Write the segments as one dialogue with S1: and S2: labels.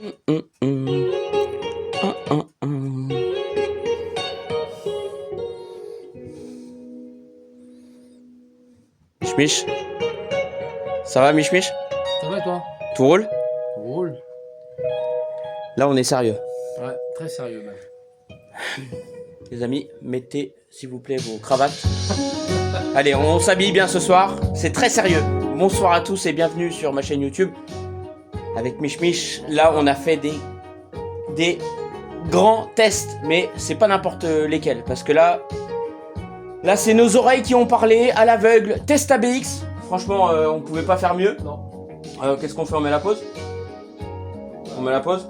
S1: Mich, ça va Mich Mich?
S2: Ça va toi?
S1: Tout roule?
S2: Roule.
S1: Là on est sérieux.
S2: Ouais, très sérieux même.
S1: Les amis, mettez s'il vous plaît vos cravates. Allez, on s'habille bien ce soir, c'est très sérieux. Bonsoir à tous et bienvenue sur ma chaîne YouTube. Avec Mich Mich, là on a fait des grands tests, mais c'est pas n'importe lesquels, parce que là c'est nos oreilles qui ont parlé à l'aveugle. Test ABX, franchement on pouvait pas faire mieux.
S2: Non.
S1: Qu'est-ce qu'on fait? On met la pause? On met la pause?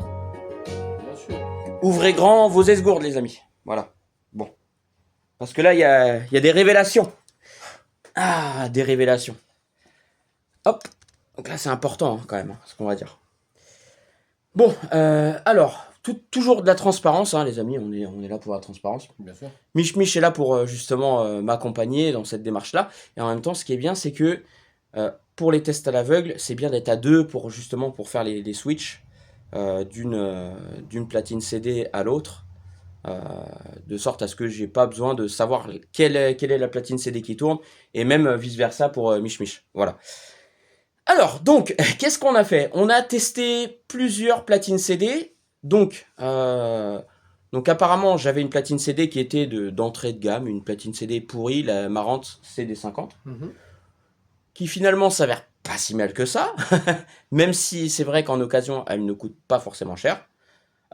S2: Bien sûr.
S1: Ouvrez grand vos esgourdes les amis. Voilà. Bon. Parce que là, il y a des révélations. Ah, des révélations. Hop. Donc là, c'est important hein, quand même, ce qu'on va dire. Bon, alors, toujours de la transparence, hein, les amis. On est là pour la transparence.
S2: Bien sûr.
S1: Mich Mich est là pour justement m'accompagner dans cette démarche-là. Et en même temps, ce qui est bien, c'est que pour les tests à l'aveugle, c'est bien d'être à deux pour justement pour faire les switches d'une platine CD à l'autre. De sorte à ce que j'ai pas besoin de savoir quelle est la platine CD qui tourne, et même vice versa pour Mich Mich. Voilà. Alors, donc, qu'est-ce qu'on a fait? On a testé plusieurs platines CD. Donc apparemment, j'avais une platine CD qui était d'entrée de gamme, une platine CD pourrie, la Marantz CD50, qui finalement s'avère pas si mal que ça, même si c'est vrai qu'en occasion, elle ne coûte pas forcément cher.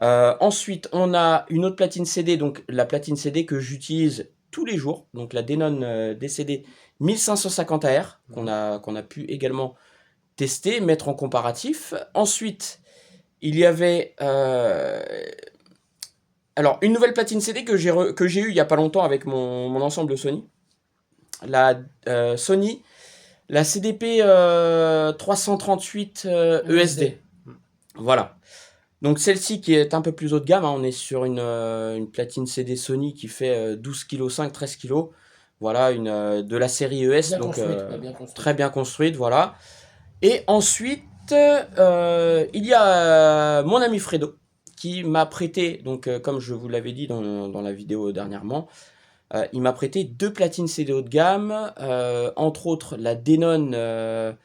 S1: Ensuite, on a une autre platine CD, donc la platine CD que j'utilise tous les jours, donc la Denon DCD 1550 AR, qu'on a pu également tester, mettre en comparatif. Ensuite, il y avait alors une nouvelle platine CD que j'ai eue il n'y a pas longtemps avec mon ensemble Sony. La Sony, la CDP 338 ESD. Voilà. Donc celle-ci qui est un peu plus haut de gamme, hein, on est sur une platine CD Sony qui fait 12,5 kg, 13 kg. Voilà, de la série ES,
S2: Bien
S1: donc
S2: construite, bien construite.
S1: très bien construite, voilà. Et ensuite, il y a mon ami Fredo qui m'a prêté, donc comme je vous l'avais dit dans la vidéo dernièrement, il m'a prêté deux platines CD haut de gamme, entre autres la Denon,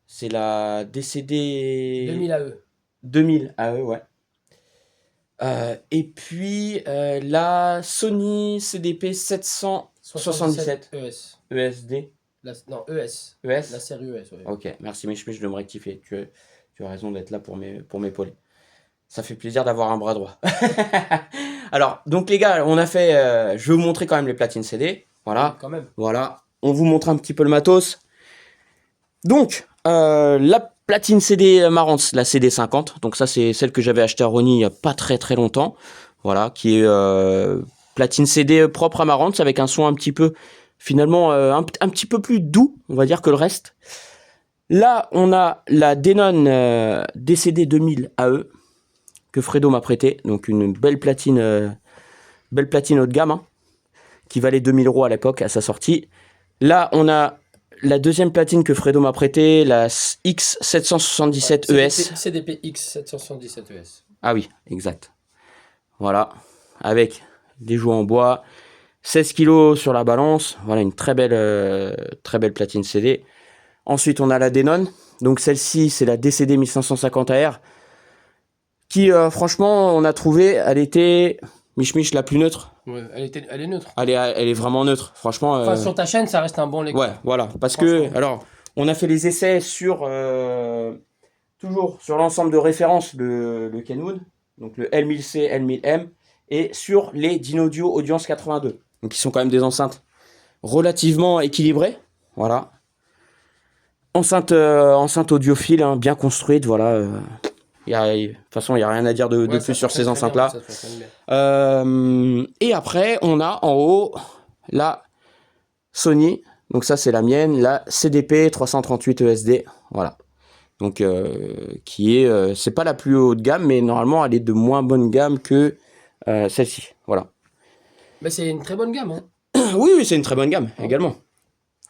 S1: c'est la DCD
S2: 2000 AE.
S1: 2000 AE, ouais. Et puis la Sony CDP 777
S2: ES.
S1: ESD.
S2: Non, ES.
S1: ES.
S2: La série ES, ouais.
S1: Ok, merci Mich Mich de me rectifier. Tu as raison d'être là pour m'épauler. Ça fait plaisir d'avoir un bras droit. Alors, donc les gars, on a fait... je vais vous montrer quand même les platines CD. Voilà.
S2: Quand même.
S1: Voilà. On vous montre un petit peu le matos. Donc, la platine CD Marantz, la CD50. Donc ça, c'est celle que j'avais achetée à Rony il n'y a pas très très longtemps. Voilà, qui est platine CD propre à Marantz avec un son un petit peu, finalement, un petit peu plus doux, on va dire, que le reste. Là, on a la Denon DCD 2000 AE que Fredo m'a prêté. Donc une belle platine haut de gamme, hein, qui valait 2000 € à l'époque, à sa sortie. Là, on a la deuxième platine que Fredo m'a prêtée, la X777 ES.
S2: CDP X777 ES.
S1: Ah oui, exact. Voilà, avec des jouets en bois, 16 kg sur la balance. Voilà, une très belle platine CD. Ensuite, on a la Denon. Donc celle-ci, c'est la DCD 1550 AR. Qui, franchement, on a trouvé, elle était Mich Mich la plus neutre.
S2: Ouais, elle est neutre.
S1: Elle est vraiment neutre, franchement.
S2: Enfin, sur ta chaîne, ça reste un bon lecteur.
S1: Ouais, voilà. Parce que, alors, on a fait les essais sur, toujours sur l'ensemble de référence, le Kenwood, donc le L1000C, L1000M, et sur les Dynaudio Audience 82. Donc, qui sont quand même des enceintes relativement équilibrées. Voilà. Enceinte audiophile, hein, bien construite, voilà. De toute façon, il n'y a rien à dire de plus sur ces enceintes-là. Et après, on a en haut la Sony. Donc ça, c'est la mienne. La CDP 338 ESD. Voilà. Donc, qui est... c'est pas la plus haut de gamme, mais normalement, elle est de moins bonne gamme que celle-ci. Voilà.
S2: Mais c'est une très bonne gamme, hein.
S1: Oui, c'est une très bonne gamme, également.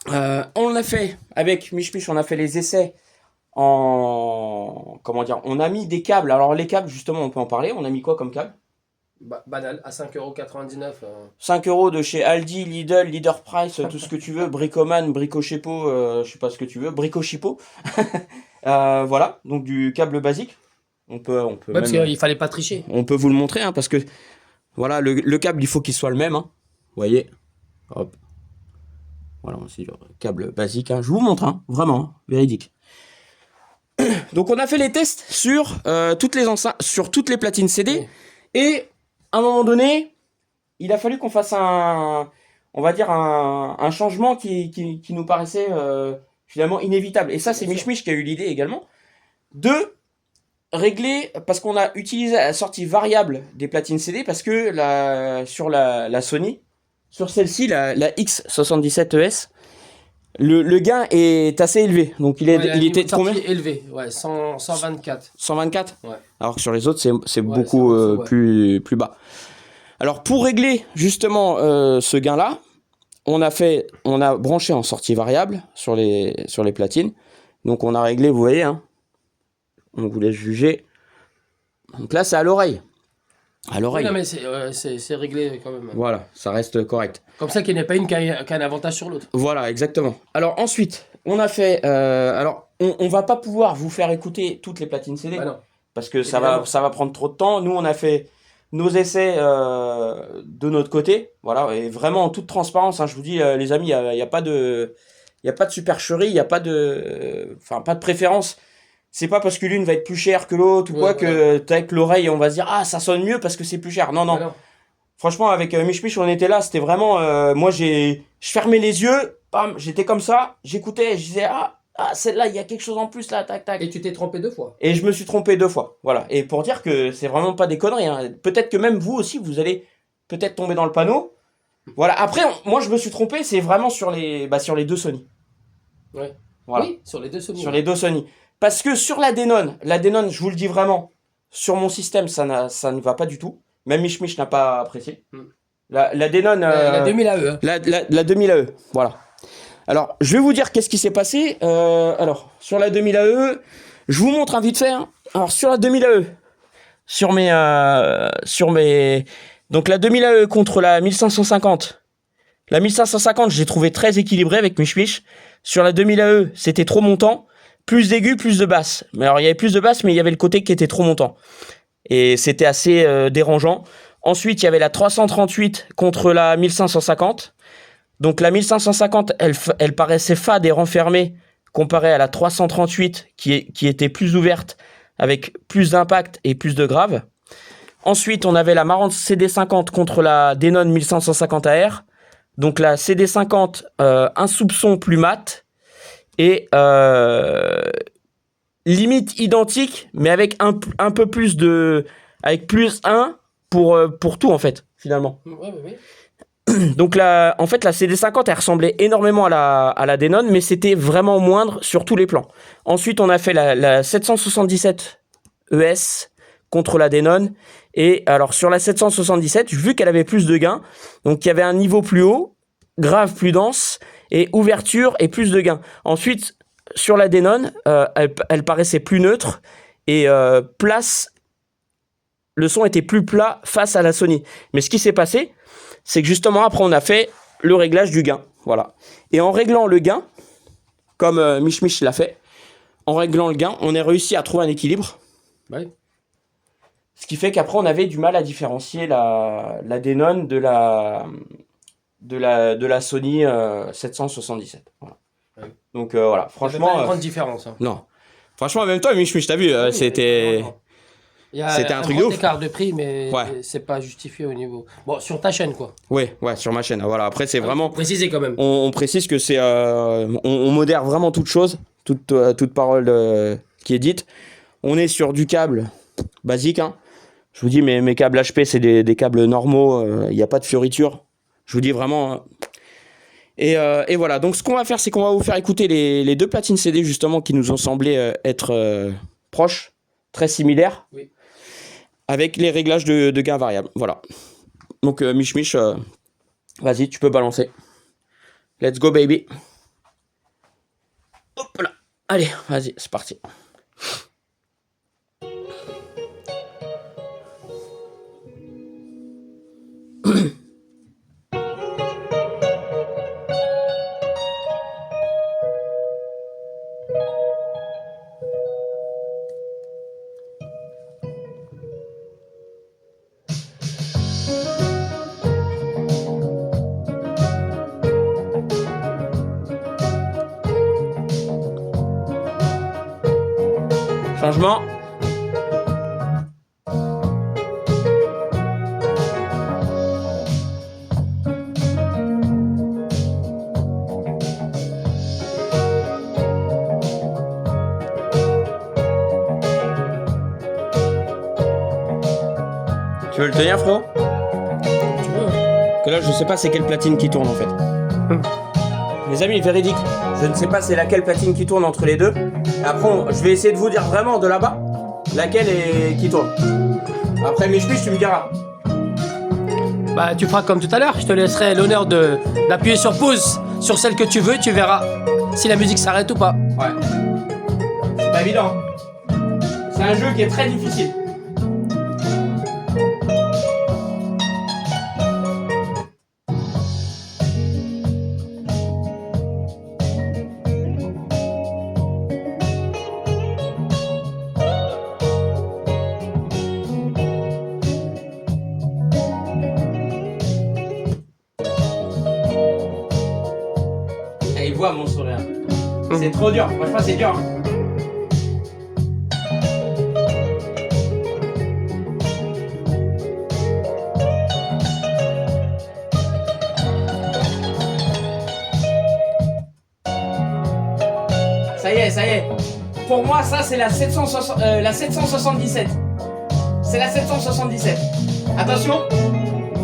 S1: On a fait, avec Mich Mich, on a fait les essais comment dire, on a mis des câbles. Alors les câbles, justement, on peut en parler. On a mis quoi comme câble?
S2: Banal, à 5,99 €.
S1: 5 euros de chez Aldi, Lidl, Leader Price, tout ce que tu veux, Bricoman, Bricochepo, je sais pas ce que tu veux, Bricochipo. Voilà, donc du câble basique. On peut
S2: Ouais, parce
S1: même,
S2: qu'il fallait pas tricher.
S1: on peut vous le montrer, hein, parce que voilà, le câble, il faut qu'il soit le même, hein. Vous voyez, hop, voilà, c'est le câble basique, hein. Je vous montre, hein, vraiment, hein, véridique. Donc on a fait les tests sur toutes les enceintes, sur toutes les platines CD,
S2: Oui.
S1: et à un moment donné, il a fallu qu'on fasse on va dire un changement qui nous paraissait finalement inévitable. Et ça, c'est
S2: Bien sûr.
S1: Mich qui a eu l'idée également de régler, parce qu'on a utilisé la sortie variable des platines CD, parce que sur la Sony, sur celle-ci, la X77ES, le gain est assez élevé. Donc
S2: Ouais,
S1: il était
S2: niveau
S1: de
S2: de
S1: combien?
S2: sortie élevé, ouais, 124.
S1: 124.
S2: Ouais.
S1: Alors que sur les autres, c'est
S2: Ouais,
S1: beaucoup
S2: c'est en dessous, ouais.
S1: plus bas. Alors pour régler justement ce gain-là, on a branché en sortie variable sur les platines. Donc on a réglé, vous voyez, hein, on vous laisse juger. Donc là, c'est à l'oreille. À
S2: Oui,
S1: l'oreille.
S2: non, mais c'est réglé quand même.
S1: Voilà, ça reste correct.
S2: Comme ça qu'il n'y ait pas une qu'un avantage sur l'autre.
S1: Voilà, exactement. Alors ensuite, on a fait... alors, on va pas pouvoir vous faire écouter toutes les platines CD.
S2: Bah non.
S1: Parce que
S2: Évidemment.
S1: ça va prendre trop de temps. Nous, on a fait nos essais de notre côté. Voilà, et vraiment en toute transparence, hein, je vous dis, les amis, il y a pas de... Il n'y a pas de supercherie, il n'y a pas de... Enfin, pas de préférence. C'est pas parce que l'une va être plus chère que l'autre ou
S2: Ouais,
S1: quoi
S2: voilà.
S1: que avec l'oreille, on va se dire, ah, ça sonne mieux parce que c'est plus cher. Non, non.
S2: Bah non.
S1: Franchement, avec Mich, on était là, c'était vraiment... moi, je fermais les yeux, bam, j'étais comme ça, j'écoutais, je disais, celle-là, il y a quelque chose en plus là, tac, tac.
S2: Et tu t'es trompé 2 fois.
S1: Et je me suis trompé 2 fois, voilà. Et pour dire que c'est vraiment pas des conneries, hein. Peut-être que même vous aussi, vous allez peut-être tomber dans le panneau. Voilà. Après, moi, je me suis trompé, c'est vraiment sur sur les deux Sony.
S2: Ouais.
S1: Voilà.
S2: Oui, sur les deux Sony.
S1: Sur
S2: Ouais.
S1: les deux Sony. Parce que sur la Denon, je vous le dis vraiment, sur mon système, ça ne va pas du tout. Même Mich n'a pas apprécié.
S2: Hmm.
S1: La Denon...
S2: La 2000 AE. Hein.
S1: La 2000 AE, voilà. Alors, je vais vous dire qu'est-ce qui s'est passé. Alors, sur la 2000 AE, je vous montre un vite fait. Hein. Alors, sur la 2000 AE, sur mes... Donc, la 2000 AE contre la 1550. La 1550, je l'ai trouvé très équilibré avec Mich. Sur la 2000 AE, c'était trop montant. Plus d'aigus, plus de basses. Mais alors, il y avait plus de basses, mais il y avait le côté qui était trop montant. Et c'était assez dérangeant. Ensuite, il y avait la 338 contre la 1550. Donc la 1550, elle paraissait fade et renfermée comparée à la 338 qui était plus ouverte avec plus d'impact et plus de grave. Ensuite, on avait la Marantz CD50 contre la Denon 1550 AR. Donc la CD50, un soupçon plus mat et limite identique, mais avec un peu plus de... avec plus 1 pour tout en fait, finalement.
S2: Ouais, oui.
S1: Donc en fait, la CD50, elle ressemblait énormément à la Denon, mais c'était vraiment moindre sur tous les plans. Ensuite, on a fait la 777 ES contre la Denon. Et alors, sur la 777, vu qu'elle avait plus de gains, donc il y avait un niveau plus haut, grave plus dense, et ouverture et plus de gains. Ensuite, sur la Denon, elle paraissait plus neutre, et le son était plus plat face à la Sony. Mais ce qui s'est passé, c'est que justement, après, on a fait le réglage du gain. Voilà. Et en réglant le gain, comme Mich l'a fait, en réglant le gain, on a réussi à trouver un équilibre.
S2: Ouais.
S1: Ce qui fait qu'après, on avait du mal à différencier la Denon de la Sony 777. Voilà.
S2: Ouais.
S1: Donc voilà,
S2: Il y avait
S1: franchement...
S2: pas une grande différence. Hein.
S1: non. Franchement, en même temps, Mich, t'as vu,
S2: Oui,
S1: c'était...
S2: non. Il y a
S1: C'était un truc de
S2: grand
S1: ouf.
S2: écart de prix, mais
S1: Ouais.
S2: c'est pas justifié au niveau. Bon, sur ta chaîne, quoi.
S1: Ouais, sur ma chaîne. Voilà, après, c'est vraiment...
S2: Faut préciser quand même.
S1: On précise que c'est... on modère vraiment toute chose, toute parole qui est dite. On est sur du câble basique. Hein. Je vous dis, mes câbles HP, c'est des câbles normaux. Il n'y a pas de fioriture. Je vous dis vraiment... Et voilà, donc ce qu'on va faire, c'est qu'on va vous faire écouter les deux platines CD, justement, qui nous ont semblé être proches, très similaires.
S2: Oui.
S1: Avec les réglages de gain variable. Voilà. Donc, Mich, vas-y, tu peux balancer. Let's go, baby. Hop là. Allez, vas-y, c'est parti. Changement. Tu veux le tenir, frérot?
S2: Tu veux.
S1: Que là, je sais pas c'est quelle platine qui tourne en fait. Les amis, véridique, je ne sais pas c'est laquelle platine qui tourne entre les deux. Après, je vais essayer de vous dire vraiment de là-bas laquelle est qui tourne. Après, mes chevilles, tu me diras.
S2: Bah, tu feras comme tout à l'heure. Je te laisserai l'honneur d'appuyer sur pause sur celle que tu veux. Tu verras si la musique s'arrête ou pas.
S1: Ouais. C'est pas évident. C'est un jeu qui est très difficile. Il voit mon sourire. C'est trop dur. Franchement, c'est dur. Ça y est, ça y est. Pour moi, ça, c'est la 777. C'est la 777. Attention.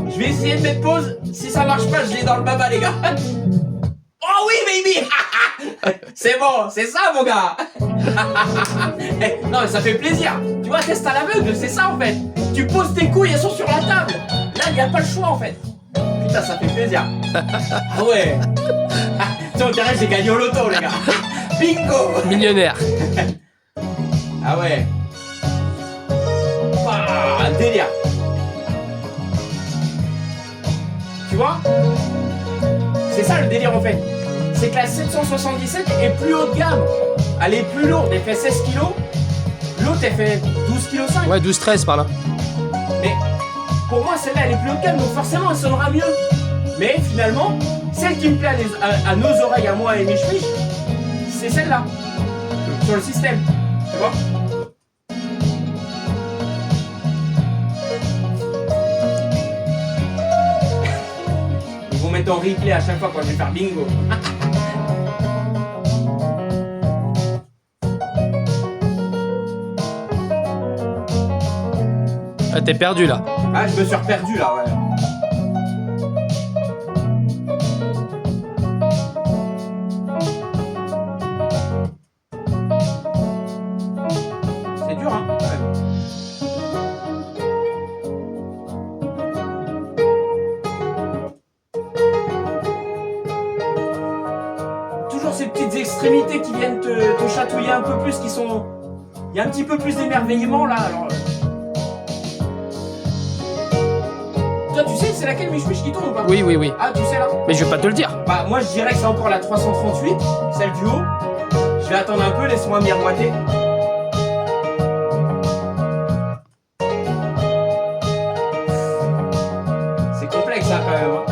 S1: Je vais essayer de mettre pause. Si ça marche pas, je l'ai dans le baba, les gars. Oh oui, baby. C'est bon, c'est ça, mon gars. Non, mais ça fait plaisir. Tu vois, test à l'aveugle, c'est ça, en fait. Tu poses tes couilles, elles sont sur la table. Là, il n'y a pas le choix, en fait. Putain, ça fait plaisir. Ah ouais. Tu sais, on dirait que j'ai gagné au loto, les gars. Bingo.
S2: Millionnaire.
S1: Ah ouais. Ah, délire. Tu vois? C'est ça le délire en fait. C'est que la 777 est plus haut de gamme. Elle est plus lourde, elle fait 16 kg. L'autre elle fait 12 kg 5.
S2: Ouais, 12-13 par là.
S1: Mais pour moi celle-là elle est plus haut de gamme donc forcément elle sonnera mieux. Mais finalement, celle qui me plaît à nos oreilles, à moi et mes chevilles, c'est celle-là. Sur le système. Tu vois? Ils vont mettre en replay à chaque fois quand je vais faire bingo.
S2: Ah, t'es perdu là.
S1: Ah, je me suis reperdu là, ouais. C'est dur, hein? Toujours ces petites extrémités qui viennent te chatouiller un peu plus, qui sont... Il y a un petit peu plus d'émerveillement là, alors... Toi, tu sais, c'est laquelle Mich qui tourne ou pas?
S2: Oui, oui, oui.
S1: Ah, tu sais là?
S2: Mais je vais pas te le dire.
S1: Bah, moi je dirais que c'est encore la 338, celle du haut. Je vais attendre un peu, laisse-moi miroiter. C'est complexe ça quand même. Hein.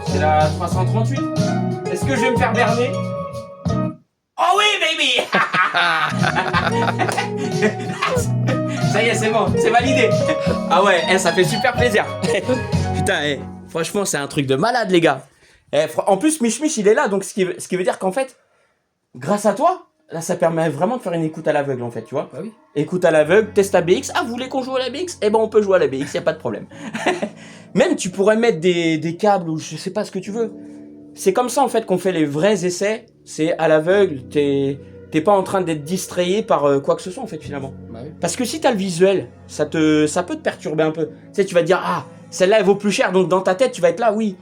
S1: C'est la 338. Est-ce que je vais me faire berner? Oh oui, baby. Ça y est, c'est bon, c'est validé. Ah ouais, ça fait super plaisir. Putain, franchement, c'est un truc de malade, les gars. En plus, Mich, il est là, donc ce qui veut dire qu'en fait, grâce à toi, là, ça permet vraiment de faire une écoute à l'aveugle, en fait, tu vois.
S2: Bah oui.
S1: Écoute à l'aveugle, test ABX. Ah, vous voulez qu'on joue à l'ABX? Eh ben, on peut jouer à l'ABX, y a pas de problème. Même, tu pourrais mettre des câbles ou je sais pas ce que tu veux. C'est comme ça, en fait, qu'on fait les vrais essais. C'est à l'aveugle, t'es pas en train d'être distrayé par quoi que ce soit en fait finalement.
S2: Bah oui.
S1: Parce que si t'as le visuel, ça peut te perturber un peu. Tu sais, tu vas te dire, ah, celle-là elle vaut plus cher, donc dans ta tête tu vas être là, oui.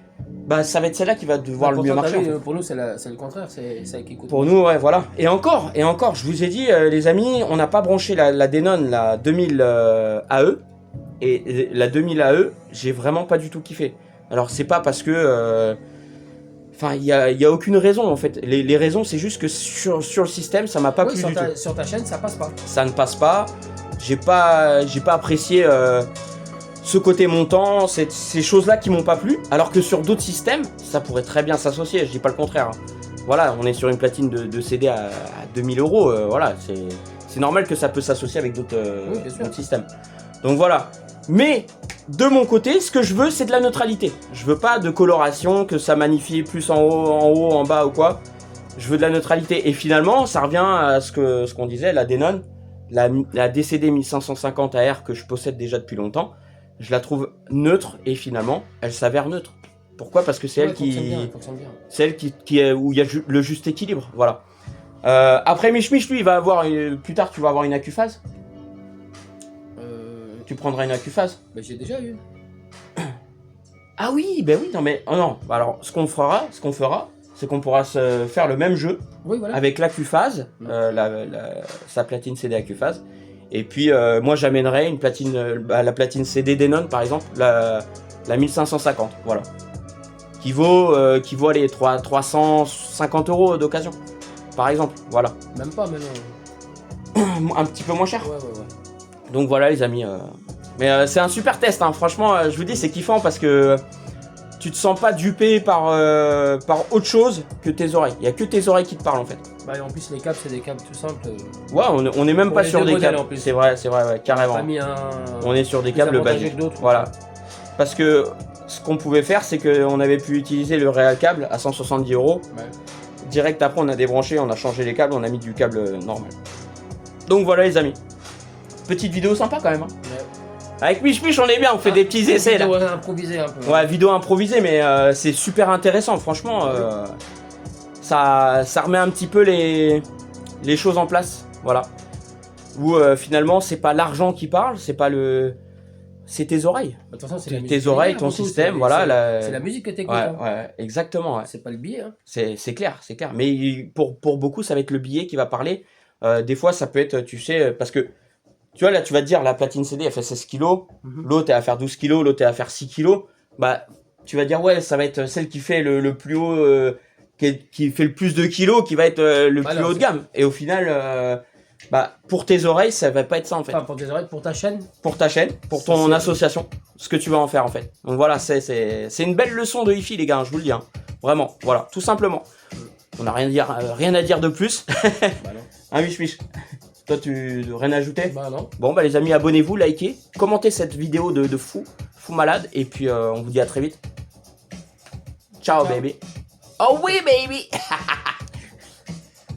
S1: Bah ça va être celle-là qui va devoir le mieux marcher. En fait.
S2: Pour nous c'est le contraire, c'est celle qui coûte.
S1: Pour nous, ouais, voilà. Et encore, je vous ai dit, les amis, on n'a pas branché la Denon, la 2000 AE. Et la 2000 AE, j'ai vraiment pas du tout kiffé. Alors c'est pas parce que... Enfin, il y a aucune raison en fait. Les raisons, c'est juste que sur le système, ça m'a pas plu du tout.
S2: Sur ta chaîne, ça passe pas.
S1: Ça ne passe pas. J'ai pas apprécié ce côté montant, ces choses-là qui m'ont pas plu. Alors que sur d'autres systèmes, ça pourrait très bien s'associer. Je dis pas le contraire. Hein. Voilà, on est sur une platine de CD à 2000 euros. Voilà, c'est normal que ça peut s'associer avec d'autres systèmes. Donc voilà. Mais de mon côté, ce que je veux, c'est de la neutralité. Je veux pas de coloration, que ça magnifie plus en haut, en bas ou quoi. Je veux de la neutralité. Et finalement, ça revient à ce qu'on disait, la Denon, la DCD 1550 AR que je possède déjà depuis longtemps. Je la trouve neutre et finalement, elle s'avère neutre. Pourquoi ? Parce que c'est elle c'est elle où il y a le juste équilibre. Voilà. Après, Mich, lui, il va avoir plus tard, tu vas avoir une accuphase. Tu prendras une accuphase.
S2: Mais j'ai déjà eu.
S1: Ah oui, ben oui, non mais oh non. Alors ce qu'on fera, c'est qu'on pourra se faire le même jeu avec l'accuphase, sa platine CD accuphase. Et puis moi j'amènerai une platine, la platine CD Denon par exemple, la 1550, voilà, qui vaut aller 350 € d'occasion, par exemple, voilà.
S2: Même pas maintenant.
S1: Un petit peu moins cher.
S2: Ouais.
S1: Donc voilà les amis, mais c'est un super test, hein. Franchement je vous dis c'est kiffant parce que tu te sens pas dupé par autre chose que tes oreilles. Il y a que tes oreilles qui te parlent en fait.
S2: Bah et en plus les câbles c'est des câbles tout simples.
S1: Ouais, on est même pas sur des câbles. C'est vrai, ouais, carrément. On est sur des câbles basiques. Voilà. Parce que ce qu'on pouvait faire c'est qu'on avait pu utiliser le réel câble à 170 €. Ouais. Direct après on a débranché, on a changé les câbles, on a mis du câble normal. Donc voilà les amis. Petite vidéo sympa quand même. Hein. Ouais. Avec Mich, on est bien, on fait des petits essais là.
S2: Vidéo improvisée un peu.
S1: Ouais, vidéo improvisée, mais c'est super intéressant, franchement. Ça remet un petit peu les choses en place, voilà. Où finalement, c'est pas l'argent qui parle, c'est tes oreilles.
S2: De toute façon, c'est
S1: tes oreilles, ton système, voilà.
S2: C'est la musique que t'écoutes.
S1: Ouais, exactement. Ouais.
S2: C'est pas le billet. Hein.
S1: C'est clair. Mais pour beaucoup, ça va être le billet qui va parler. Des fois, ça peut être, tu sais, parce que tu vois, là, tu vas te dire, la platine CD, elle fait 16 kilos, l'autre, elle va faire 12 kilos, l'autre, elle va faire 6 kilos. Bah, tu vas dire, ouais, ça va être celle qui fait le plus haut, qui fait le plus de kilos, qui va être le plus haut de gamme. Et au final, pour tes oreilles, ça va pas être ça, en fait.
S2: Enfin, pour tes oreilles, pour ta chaîne.
S1: Pour ta chaîne, pour ton association, ce que tu vas en faire, en fait. Donc voilà, c'est une belle leçon de hi-fi, les gars, je vous le dis. Hein. Vraiment, voilà, tout simplement. On n'a rien à dire de plus. Bah non. Hein, Mich. Toi, tu rien à ajouter?
S2: Bah non.
S1: Bon, les amis, abonnez-vous, likez, commentez cette vidéo de fou malade, et puis on vous dit à très vite. Ciao. Baby. Oh oui, baby.